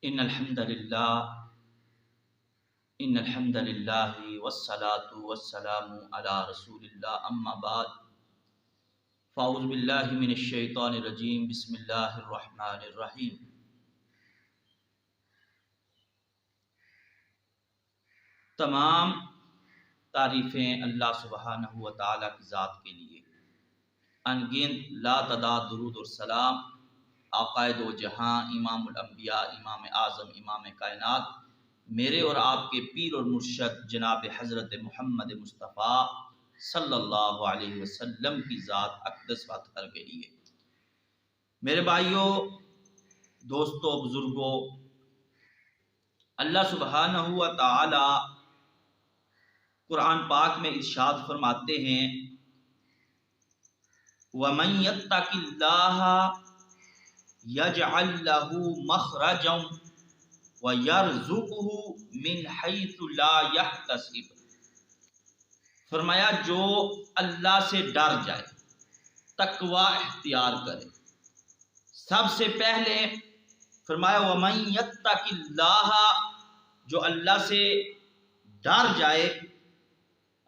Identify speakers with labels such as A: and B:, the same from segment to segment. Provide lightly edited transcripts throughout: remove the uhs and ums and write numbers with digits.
A: ان الحمد للہ والصلاة والسلام علی رسول اللہ اما بعد فاعوذ باللہ من الشیطان الرجیم بسم اللہ الرحمن الرحیم۔ تمام تعریفیں اللہ سبحانہ و تعالیٰ کی ذات کے لیے، ان گنت لا تعداد درود اور سلام عقائد و جہاں امام الانبیاء امام اعظم امام کائنات میرے اور آپ کے پیر اور مرشد جناب حضرت محمد مصطفیٰ صلی اللہ علیہ وسلم کی ذات اقدس و اطہر کے لیے۔ میرے بھائیوں، دوستوں، بزرگوں، اللہ سبحانہ و تعالی قرآن پاک میں ارشاد فرماتے ہیں وَمَن يَتَّقِ اللَّهَ يَجْعَل لَّهُ مَخْرَجًا وَيَرْزُقْهُ مِنْ حَيْثُ لَا يَحْتَسِبُ۔ فرمایا جو اللہ سے ڈر جائے، تقوی اختیار کرے، سب سے پہلے فرمایا وَمَن يَتَّقِ اللَّهَ، جو اللہ سے ڈر جائے،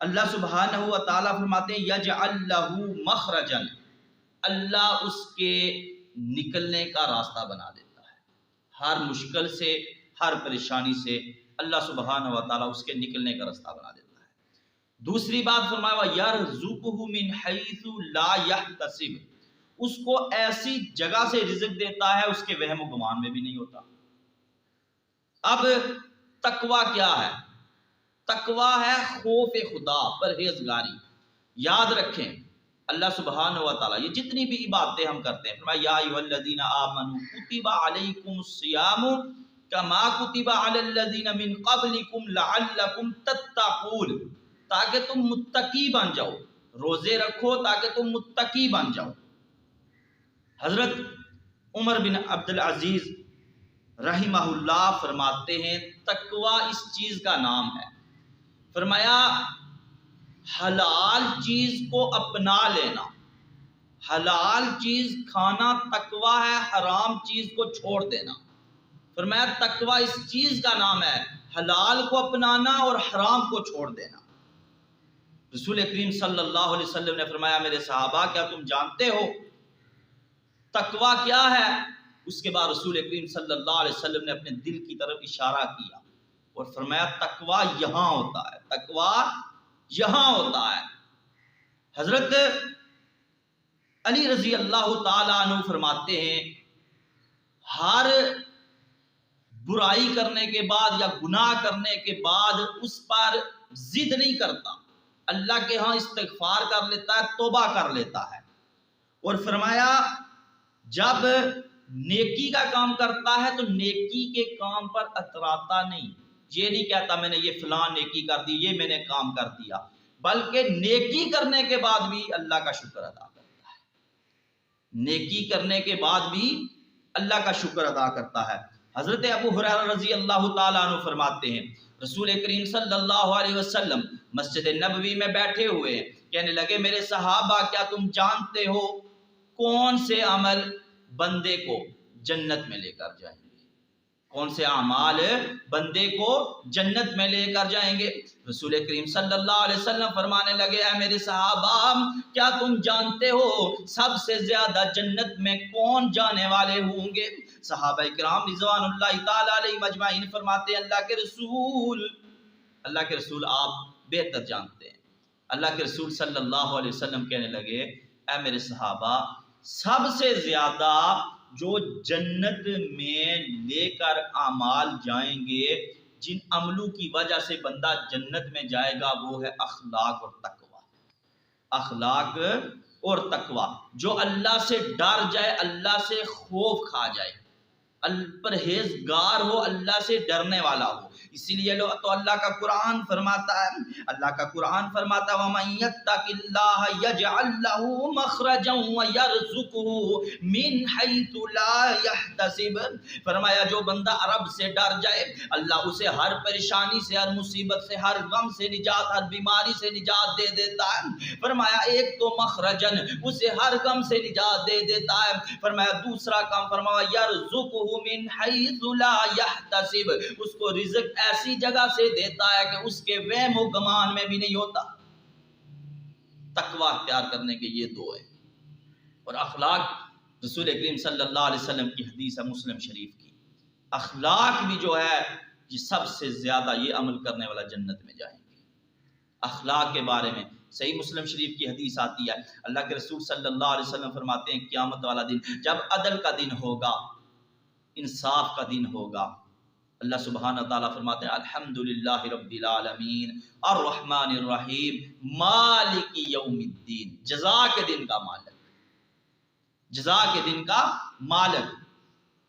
A: اللہ سبحانہ و تعالیٰ فرماتے ہیں یجعل لہ مخرجا، اللہ اس کے نکلنے کا راستہ بنا دیتا ہے۔ ہر مشکل سے، ہر پریشانی سے اللہ سبحانہ و تعالیٰ اس کے نکلنے کا راستہ بنا دیتا ہے۔ دوسری بات فرمایا وَيَرْزُقُهُ مِنْ حَيْثُ لَا يَحْتَسِبُ، اس کو ایسی جگہ سے رزق دیتا ہے اس کے وہم و گمان میں بھی نہیں ہوتا۔ اب تقوی کیا ہے؟ تقوی ہے خوف خدا، پرہیزگاری۔ یاد رکھیں اللہ سبحانہ و تعالیٰ یہ جتنی بھی عبادتیں ہم کرتے ہیں، فرمایا یا ایھا الذین آمنوا کتب علیکم الصیام کما کتب علی الذین من قبلکم لعلکم تتقون، تاکہ تم متقی بن جاؤ، روزے رکھو تاکہ تم متقی بن جاؤ۔ حضرت عمر بن عبد العزیز رحمہ اللہ فرماتے ہیں تقوی اس چیز کا نام ہے، فرمایا حلال چیز کو اپنا لینا، حلال چیز کھانا تقوی ہے، حرام چیز کو چھوڑ دینا۔ فرمایا تقوی اس چیز کا نام ہے، حلال کو اپنانا اور حرام کو چھوڑ دینا۔ رسول کریم صلی اللہ علیہ وسلم نے فرمایا میرے صحابہ کیا تم جانتے ہو تقوی کیا ہے؟ اس کے بعد رسول کریم صلی اللہ علیہ وسلم نے اپنے دل کی طرف اشارہ کیا اور فرمایا تقوی یہاں ہوتا ہے، تقوی یہاں ہوتا ہے۔ حضرت علی رضی اللہ تعالیٰ عنہ فرماتے ہیں ہر برائی کرنے کے بعد یا گناہ کرنے کے بعد اس پر ضد نہیں کرتا، اللہ کے ہاں استغفار کر لیتا ہے، توبہ کر لیتا ہے۔ اور فرمایا جب نیکی کا کام کرتا ہے تو نیکی کے کام پر اتراتا نہیں، یہ نہیں کہتا میں نے یہ فلاں نیکی کر دی، یہ میں نے کام کر دیا، بلکہ نیکی کرنے کے بعد بھی اللہ کا شکر ادا کرتا ہے، نیکی کرنے کے بعد بھی اللہ کا شکر ادا کرتا ہے۔ حضرت ابو ہریرہ رضی اللہ تعالیٰ عنہ فرماتے ہیں رسول کریم صلی اللہ علیہ وسلم مسجد نبوی میں بیٹھے ہوئے کہنے لگے میرے صحابہ کیا تم جانتے ہو کون سے عمل بندے کو جنت میں لے کر جائیں گے؟ کون سے اعمال بندے کو جنت میں لے کر جائیں گے؟ رسول کریم صلی اللہ علیہ وسلم فرمانے لگے اے میرے صحابہ کیا تم جانتے ہو سب سے زیادہ جنت میں کون جانے والے ہوں گے؟ صحابہ کرام رضوان اللہ تعالی علیہ مجمعین فرماتے ہیں اللہ کے رسول آپ بہتر جانتے ہیں۔ اللہ کے رسول صلی اللہ علیہ وسلم کہنے لگے اے میرے صحابہ سب سے زیادہ جو جنت میں لے کر اعمال جائیں گے، جن عملوں کی وجہ سے بندہ جنت میں جائے گا وہ ہے اخلاق اور تقوی۔ اخلاق اور تقوی، جو اللہ سے ڈر جائے، اللہ سے خوف کھا جائے، پرہیزگار ہو، اللہ سے ڈرنے والا ہو۔ اسی لیے تو اللہ کا قرآن فرماتا ہے وَمَن يَتَّقِ اللَّهَ يَجْعَل لَّهُ مَخْرَجًا وَيَرْزُقْهُ مِنْ حَيْثُ لَا يَحْتَسِبُ، فرمایا جو بندہ رب سے ڈر جائے اللہ اسے ہر پریشانی سے، ہر مصیبت سے، ہر غم سے نجات، ہر بیماری سے نجات دے دیتا ہے۔ فرمایا ایک تو مخرجن، اسے ہر غم سے نجات دے دیتا ہے۔ فرمایا دوسرا کام فرمایا یرزقہ من حیث لا یحتسب، اس کو رزق ایسی جگہ سے دیتا ہے کہ اس کے وہم و گمان میں بھی نہیں ہوتا۔ تقوی اختیار کرنے کے یہ دو ہیں۔ اور اخلاق، رسول کریم صلی اللہ علیہ وسلم کی حدیث ہے مسلم شریف کی، اخلاق بھی جو ہے یہ سب سے زیادہ یہ عمل کرنے والا جنت میں جائیں گے۔ اخلاق کے بارے میں صحیح مسلم شریف کی حدیث آتی ہے، اللہ کے رسول صلی اللہ علیہ وسلم فرماتے ہیں قیامت والا دن جب عدل کا دن ہوگا، انصاف کا دن ہوگا، اللہ سبحانہ تعالیٰ فرماتے ہیں الحمدللہ رب العالمین الرحمن الرحیم مالک یوم الدین، جزا کے دن کا مالک، جزا کے دن کا مالک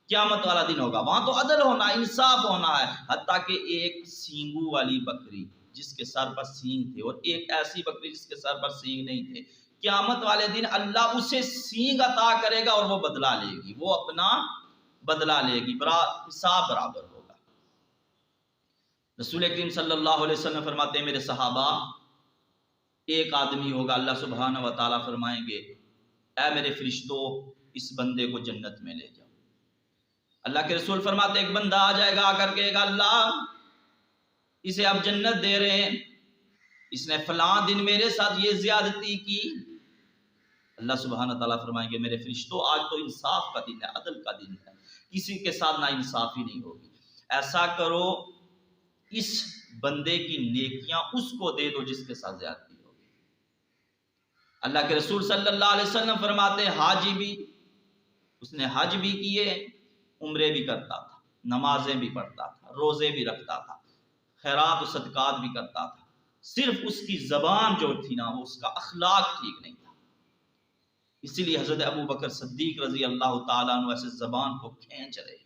A: قیامت والا دن ہوگا۔ وہاں تو عدل ہونا، انصاف ہونا ہے، حتیٰ کہ ایک سینگوں والی بکری جس کے سر پر سینگ تھے اور ایک ایسی بکری جس کے سر پر سینگ نہیں تھے، قیامت والے دن اللہ اسے سینگ عطا کرے گا اور وہ بدلہ لے گی، وہ اپنا بدلہ لے گی، حساب برابر ہوگا۔ رسول کریم صلی اللہ علیہ وسلم فرماتے ہیں میرے صحابہ، ایک آدمی ہوگا اللہ سبحانہ و تعالیٰ فرمائیں گے اے میرے فرشتوں اس بندے کو جنت میں لے جاؤ۔ اللہ کے رسول فرماتے ایک بندہ آ جائے گا، آ کر کہے گا اللہ اسے آپ جنت دے رہے ہیں، اس نے فلاں دن میرے ساتھ یہ زیادتی کی۔ اللہ سبحانہ تعالیٰ فرمائیں گے میرے فرشتوں آج تو انصاف کا دن ہے، عدل کا دن ہے، کسی کے ساتھ نا انصافی نہیں ہوگی، ایسا کرو اس بندے کی نیکیاں اس کو دے دو جس کے ساتھ زیادتی ہوگی۔ اللہ کے رسول صلی اللہ علیہ وسلم فرماتے ہیں حاجی بھی، اس نے حج بھی کیے، عمرے بھی کرتا تھا، نمازیں بھی پڑھتا تھا، روزے بھی رکھتا تھا، خیرات و صدقات بھی کرتا تھا، صرف اس کی زبان جو تھی نا وہ اس کا اخلاق ٹھیک نہیں تھا۔ اسی لیے حضرت ابو بکر صدیق رضی اللہ تعالیٰ عنہ ایسے زبان کو کھینچ رہے۔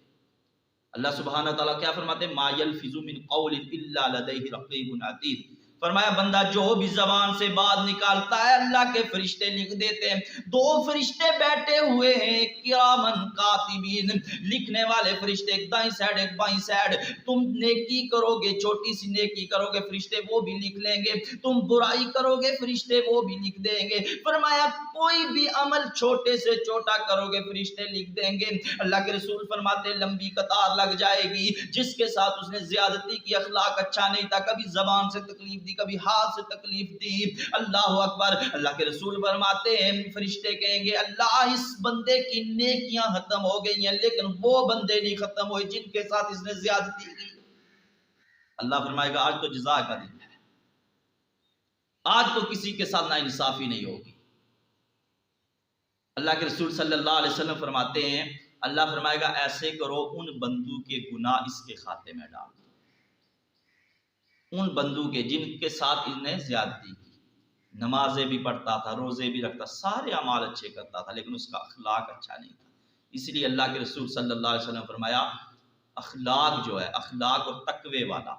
A: اللہ سبحانہ تعالیٰ کیا فرماتے ہیں ما یلفظ من قول الا لدیہ رقیب عتید، فرمایا بندہ جو بھی زبان سے بات نکالتا ہے اللہ کے فرشتے لکھ دیتے ہیں، دو فرشتے بیٹھے ہوئے ہیں کرامن کاتبین، لکھنے والے فرشتے ایک دائیں سائڈ ایک بائیں سائڈ، تم نیکی کرو گے چھوٹی سی نیکی کرو گے فرشتے وہ بھی لکھ لیں گے، تم برائی کرو گے فرشتے وہ بھی لکھ دیں گے۔ فرمایا کوئی بھی عمل چھوٹے سے چھوٹا کرو گے فرشتے لکھ دیں گے۔ اللہ کے رسول فرماتے لمبی قطار لگ جائے گی جس کے ساتھ اس نے زیادتی کی، اخلاق اچھا نہیں تھا، کبھی زبان سے تکلیف دی کبھی ہاتھ سے تکلیف دی۔ اللہ اکبر، اللہ کے رسول فرماتے ہیں فرشتے کہیں گے اللہ اس بندے کی نیکیاں ختم ہو گئی ہیں لیکن وہ بندے نہیں ختم ہوئے جن کے ساتھ اس نے زیادتی کی۔ اللہ فرمائے گا آج تو جزا کا دن ہے، آج تو کسی کے ساتھ ناانصافی نہیں ہوگی۔ اللہ کے رسول صلی اللہ علیہ وسلم فرماتے ہیں اللہ فرمائے گا ایسے کرو ان بندوں کے گناہ اس کے کھاتے میں ڈال دو، ان بندوں کے جن کے ساتھ اس نے زیادتی کی، نمازیں بھی پڑھتا تھا، روزے بھی رکھتا، سارے اعمال اچھے کرتا تھا لیکن اس کا اخلاق اچھا نہیں تھا۔ اس لیے اللہ کے رسول صلی اللہ علیہ وسلم فرمایا اخلاق جو ہے، اخلاق اور تقوی والا،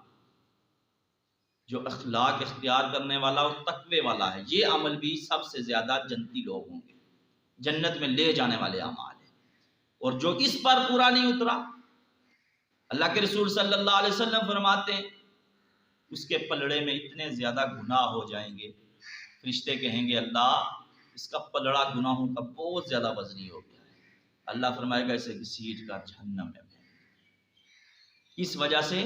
A: جو اخلاق اختیار کرنے والا اور تقوی والا ہے، یہ عمل بھی سب سے زیادہ جنتی لوگ ہوں گے، جنت میں لے جانے والے اعمال ہیں۔ اور جو اس پر پورا نہیں اترا، اللہ کے رسول صلی اللہ علیہ وسلم فرماتے ہیں اس کے پلڑے میں اتنے زیادہ گناہ ہو جائیں گے، فرشتے کہیں گے اللہ اس کا پلڑا گناہوں کا بہت زیادہ وزنی ہو گیا ہے، اللہ فرمائے گا اسے گھسیٹ کر جہنم میں پھینک۔ اس وجہ سے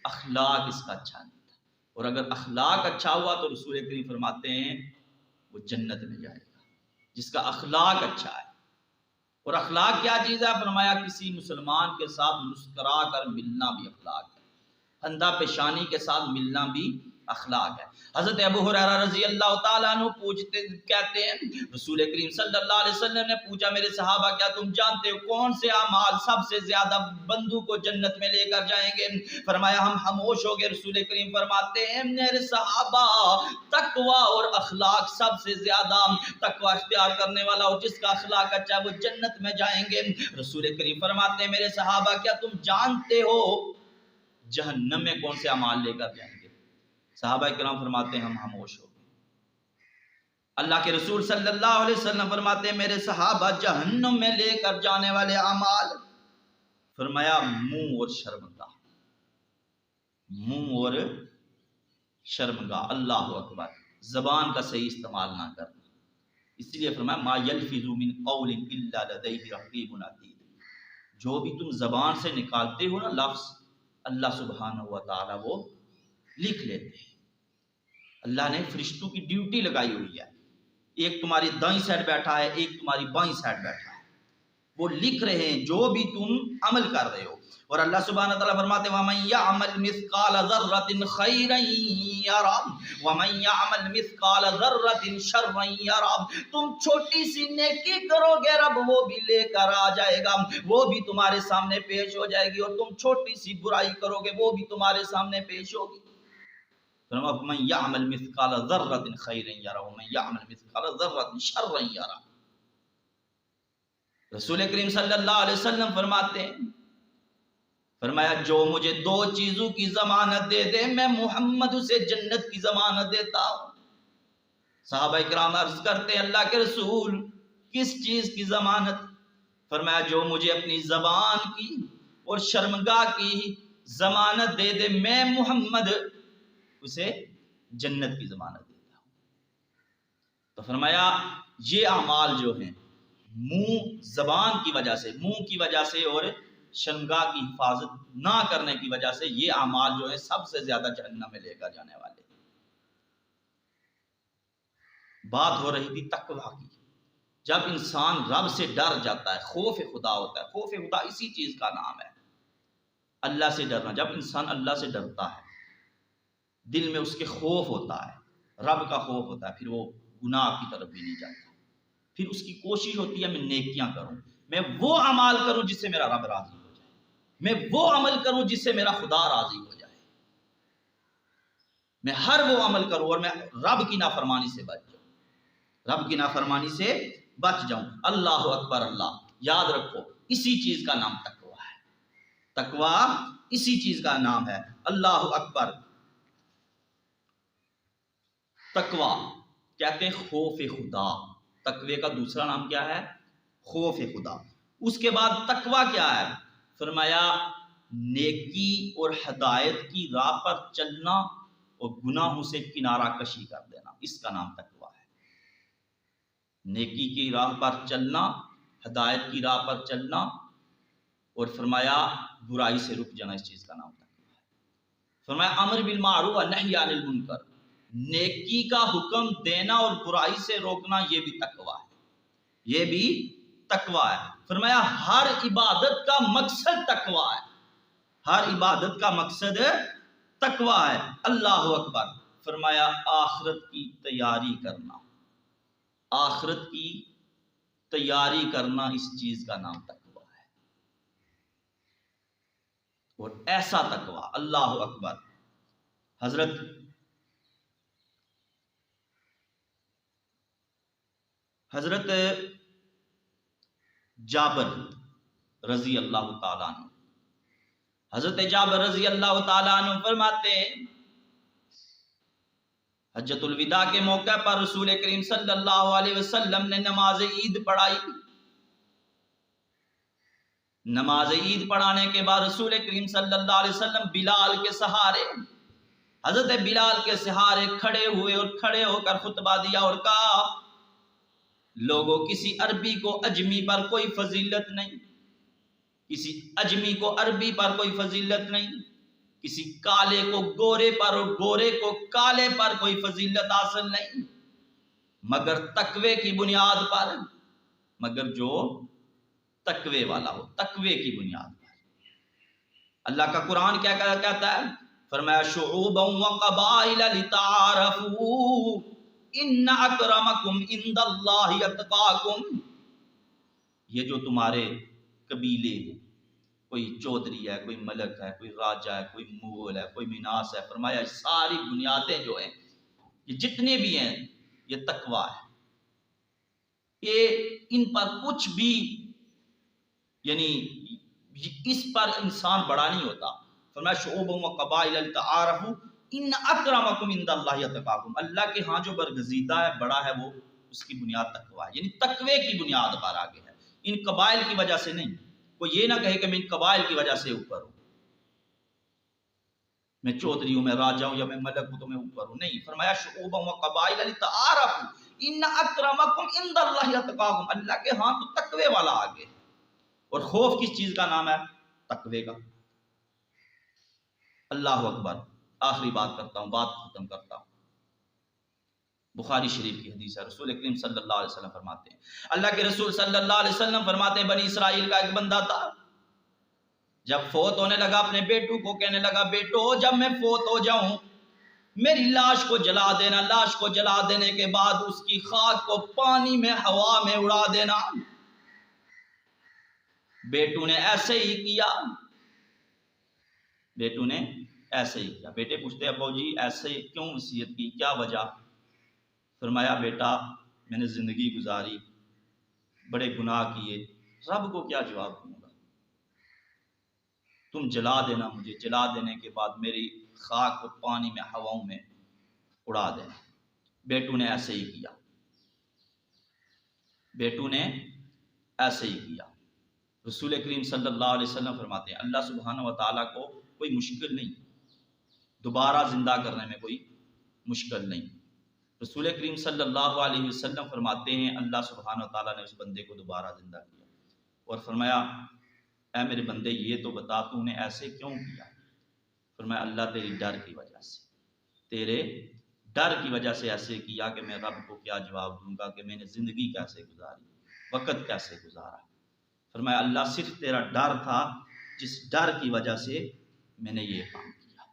A: اخلاق اس کا اچھا نہیں تھا، اور اگر اخلاق اچھا ہوا تو رسول کریم فرماتے ہیں وہ جنت میں جائے گا جس کا اخلاق اچھا ہے۔ اور اخلاق کیا چیز ہے؟ فرمایا کسی مسلمان کے ساتھ مسکرا کر ملنا بھی اخلاق ہے، خندہ پیشانی کے ساتھ ملنا بھی اخلاق ہے۔ حضرت ابو ہریرہ رضی اللہ تعالیٰ عنہ کہتے ہیں رسول کریم صلی اللہ علیہ وسلم نے پوچھا میرے صحابہ کیا تم جانتے ہو کون سے اعمال سب سے زیادہ بندوں کو جنت میں لے کر جائیں گے؟ فرمایا ہم خاموش ہو گئے۔ رسول کریم فرماتے ہیں میرے صحابہ تقوی اور اخلاق سب سے زیادہ، تقوی اختیار کرنے والا اور جس کا اخلاق اچھا ہے وہ جنت میں جائیں گے۔ رسول کریم فرماتے ہیں میرے صحابہ کیا تم جانتے ہو جہنم میں کون سے اعمال لے کر جائیں گے؟ صحابہ کرام فرماتے ہیں ہم خاموش ہو گئے۔ اللہ کے رسول صلی اللہ علیہ وسلم فرماتے ہیں میرے صحابہ جہنم میں لے کر جانے والے اعمال، فرمایا منہ اور شرمگاہ، منہ اور شرمگاہ، اللہ اکبر، زبان کا صحیح استعمال نہ کرنا۔ اس لیے فرمایا ما یلفظ من قول الا لدیہ رقیب عتید، جو بھی تم زبان سے نکالتے ہو نا لفظ، اللہ سبحانہ و تعالیٰ وہ لکھ لیتے ہیں۔ اللہ نے فرشتوں کی ڈیوٹی لگائی ہوئی ہے، ایک تمہاری دائیں سائڈ بیٹھا ہے، ایک تمہاری بائیں سائڈ بیٹھا ہے، وہ لکھ رہے ہیں جو بھی تم عمل کر رہے ہو۔ اور اللہ سبحانہ تعالیٰ فرماتے ہیں وَمَن يَعْمَلْ مِثْقَالَ ذَرَّةٍ خَيْرًا يَرَهُ وَمَن يَعْمَلْ مِثْقَالَ ذَرَّةٍ شَرًّا يَرَهُ۔ تم چھوٹی سی نیکی کرو گے رب وہ بھی لے کر آ جائے گا، وہ بھی تمہارے سامنے پیش ہو جائے گی، اور تم چھوٹی سی برائی کرو گے وہ بھی تمہارے سامنے پیش ہوگی۔ وَمَن يَعْمَلْ مِثْقَالَ ذَرَّةٍ خَيْرًا يَرَهُ وَمَن يَعْمَلْ مِثْقَالَ ذَرَّةٍ شَرًّا يَرَهُ۔ رسول کریم صلی اللہ علیہ وسلم فرماتے ہیں، فرمایا جو مجھے دو چیزوں کی ضمانت دے دے میں محمد اسے جنت کی ضمانت دیتا ہوں۔ صحابہ کرام عرض کرتے ہیں اللہ کے رسول کس چیز کی ضمانت؟ فرمایا جو مجھے اپنی زبان کی اور شرمگاہ کی ضمانت دے دے میں محمد اسے جنت کی ضمانت دیتا ہوں۔ تو فرمایا یہ اعمال جو ہیں منہ زبان کی وجہ سے، منہ کی وجہ سے اور شرمگاہ کی حفاظت نہ کرنے کی وجہ سے، یہ اعمال جو ہیں سب سے زیادہ جہنم میں لے کر جانے والے۔ بات ہو رہی تھی تقویٰ کی، جب انسان رب سے ڈر جاتا ہے، خوف خدا ہوتا ہے۔ خوف خدا اسی چیز کا نام ہے، اللہ سے ڈرنا۔ جب انسان اللہ سے ڈرتا ہے، دل میں اس کے خوف ہوتا ہے، رب کا خوف ہوتا ہے، پھر وہ گناہ کی طرف بھی نہیں جاتا، پھر اس کی کوشش ہوتی ہے میں نیکیاں کروں، میں وہ عمل کروں جس سے میرا رب راضی ہو جائے، میں وہ عمل کروں جس سے میرا خدا راضی ہو جائے، میں ہر وہ عمل کروں اور میں رب کی نافرمانی سے بچ جاؤں، رب کی نافرمانی سے بچ جاؤں۔ اللہ اکبر، اللہ یاد رکھو اسی چیز کا نام تقویٰ ہے، تقویٰ اسی چیز کا نام ہے۔ اللہ اکبر۔ تقویٰ کہتے ہیں خوف خدا، تقوی کا دوسرا نام کیا ہے؟ خوف خدا۔ اس کے بعد تقویٰ کیا ہے؟ فرمایا نیکی اور ہدایت کی راہ پر چلنا اور گناہوں سے کنارہ کشی کر دینا، اس کا نام تقویٰ ہے۔ نیکی کی راہ پر چلنا، ہدایت کی راہ پر چلنا، اور فرمایا برائی سے رک جانا، اس چیز کا نام تقویٰ ہے۔ فرمایا امر بالمعروف و نہی عن المنکر، نیکی کا حکم دینا اور برائی سے روکنا، یہ بھی تقویٰ ہے، یہ بھی تقویٰ ہے۔ فرمایا ہر عبادت کا مقصد تقویٰ ہے، ہر عبادت کا مقصد تقویٰ ہے۔ اللہ اکبر۔ فرمایا آخرت کی تیاری کرنا، آخرت کی تیاری کرنا، اس چیز کا نام تقویٰ ہے، اور ایسا تقویٰ۔ اللہ اکبر۔ حضرت جابر رضی اللہ تعالیٰ عنہ، حضرت جابر رضی اللہ تعالیٰ عنہ فرماتے ہیں حجۃ الوداع کے موقع پر رسول کریم صلی اللہ علیہ وسلم نے نماز عید پڑھائی۔ نماز عید پڑھانے کے بعد رسول کریم صلی اللہ علیہ وسلم بلال کے سہارے، حضرت بلال کے سہارے کھڑے ہوئے اور کھڑے ہو کر خطبہ دیا اور کہا لوگوں کسی عربی کو اجمی پر کوئی فضیلت نہیں، کسی اجمی کو عربی پر کوئی فضیلت نہیں، کسی کالے کو گورے پر اور گورے کو کالے پر کوئی فضیلت حاصل نہیں، مگر تقوی کی بنیاد پر، مگر جو تقوی والا ہو، تقوی کی بنیاد پر۔ اللہ کا قرآن کیا کہتا ہے؟ فرمایا شعوبا وقبائل لتعارفوا ان اکرمکم عند اللہ اتقاکم، یہ جو تمہارے قبیلے ہیں، کوئی چودھری ہے، کوئی ملک ہے، کوئی راجہ ہے، کوئی مغل ہے، کوئی مناس ہے، فرمایا ساری بنیادیں جو ہیں یہ جتنے بھی ہیں یہ تقویٰ ہے، یہ ان پر کچھ بھی یعنی اس پر انسان بڑا نہیں ہوتا۔ فرمایا شعوب و قبائل لتعارفوا ان اکرمکم عند اللہ اتقاکم، اللہ کے ہاں جو برگزیدہ ہے، بڑا ہے، وہ اس کی بنیاد تقویٰ ہے، یعنی تقوی کی بنیاد پر آگے ہے، ان قبائل کی وجہ سے نہیں۔ کوئی یہ نہ کہے کہ میں ان قبائل کی وجہ سے اوپر ہوں، میں چودھری ہوں، میں راجہ ہوں، یا میں ملک ہوں تو میں اوپر ہوں، نہیں۔ فرمایا شعوبا و قبائل لتعارفوا ان اکرمکم عند اللہ اتقاکم، اللہ کے ہاں تو تقوی والا آگے ہے، اور خوف کس چیز کا نام ہے؟ تقوی کا۔ اللہ اکبر۔ آخری بات کرتا ہوں، بات ختم کرتا ہوں۔ بخاری شریف کی حدیث ہے، رسول کریم صلی اللہ علیہ وسلم فرماتے ہیں، اللہ کے رسول صلی اللہ علیہ وسلم فرماتے ہیں، بنی اسرائیل کا ایک بندہ تھا، جب فوت ہونے لگا اپنے بیٹوں کو کہنے لگا، بیٹو جب میں فوت ہو جاؤں میری لاش کو جلا دینا، لاش کو جلا دینے کے بعد اس کی خاک کو پانی میں ہوا میں اڑا دینا۔ بیٹوں نے ایسے ہی کیا، بیٹوں نے ایسے ہی کیا۔ بیٹے پوچھتے ابو جی ایسے کیوں وصیت کی، کیا وجہ؟ فرمایا بیٹا میں نے زندگی گزاری، بڑے گناہ کیے، رب کو کیا جواب دوں گا، تم جلا دینا مجھے، جلا دینے کے بعد میری خاک کو پانی میں ہواؤں میں اڑا دینا۔ بیٹوں نے ایسے ہی کیا، بیٹوں نے ایسے ہی کیا۔ رسول کریم صلی اللہ علیہ وسلم فرماتے ہیں، اللہ سبحانہ و تعالیٰ کو کوئی مشکل نہیں، دوبارہ زندہ کرنے میں کوئی مشکل نہیں۔ رسول کریم صلی اللہ علیہ وسلم فرماتے ہیں، اللہ سبحانہ و تعالیٰ نے اس بندے کو دوبارہ زندہ کیا اور فرمایا، اے میرے بندے یہ تو بتا تو نے ایسے کیوں کیا؟ فرمایا اللہ تیری ڈر کی وجہ سے، تیرے ڈر کی وجہ سے ایسے کیا کہ میں رب کو کیا جواب دوں گا کہ میں نے زندگی کیسے گزاری، وقت کیسے گزارا۔ فرمایا اللہ صرف تیرا ڈر تھا، جس ڈر کی وجہ سے میں نے یہ کام کیا۔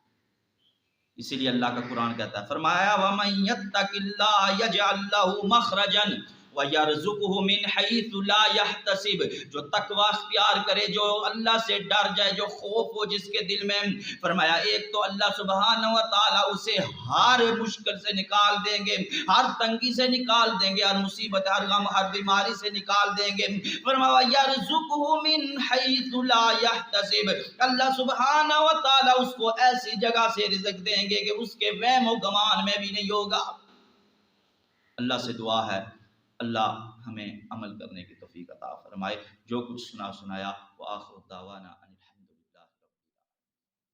A: اسی لیے اللہ کا قرآن کہتا ہے، فرمایا وَمَن يَتَّقِ اللَّهَ يَجْعَل لَّهُ مَخْرَجًا وَيَرْزُقْهُ مِنْ حَيْثُ لَا يَحْتَسِبُ، جو تقوی اختیار کرے، جو اللہ سے ڈر جائے، جو خوف ہو جس کے دل میں، فرمایا ایک تو اللہ سبحانہ و تعالیٰ اسے ہر مشکل سے نکال دیں گے، ہر تنگی سے نکال دیں گے، ہر مصیبت، ہر غم، ہر بیماری سے نکال دیں گے۔ فرمایا یرزقہ من حیث لا یحتسب، اللہ سبحانہ و تعالیٰ اس کو ایسی جگہ سے رزق دیں گے کہ اس کے وہم و گمان میں بھی نہیں ہوگا۔ اللہ سے دعا ہے اللہ ہمیں عمل کرنے کی توفیق عطا فرمائے۔ جو کچھ سنایا وآخر دعوانا